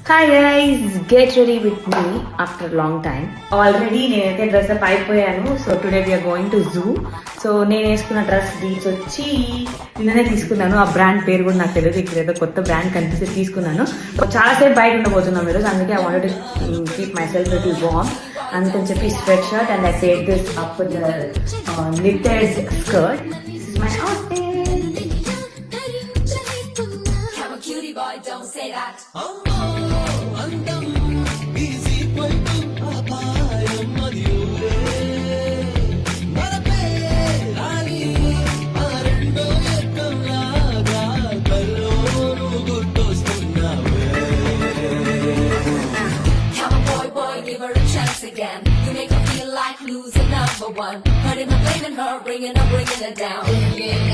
Hi guys, get ready with me after long time. Already నేనైతే dress up అయిపోయాను. So today we are going to zoo. So నేను వేసుకున్న dress deals వచ్చి నిన్ననే తీసుకున్నాను. ఆ బ్రాండ్ పేరు కూడా నాకు తెలియదు. ఇక్కడ ఏదో కొత్త బ్రాండ్ కనిపిస్తే తీసుకున్నాను. చాలాసేపు బయట ఉండబోతున్నాం ఈరోజు, అందుకే I wanted to keep myself little warm. అందుకని చెప్పి sweatshirt and I paired this up with the knitted skirt. This is my outfit. Boy, don't say that. Give her a chance again. You make her feel like losing number one. Hurting her, blaming her, bringing her down. Yeah.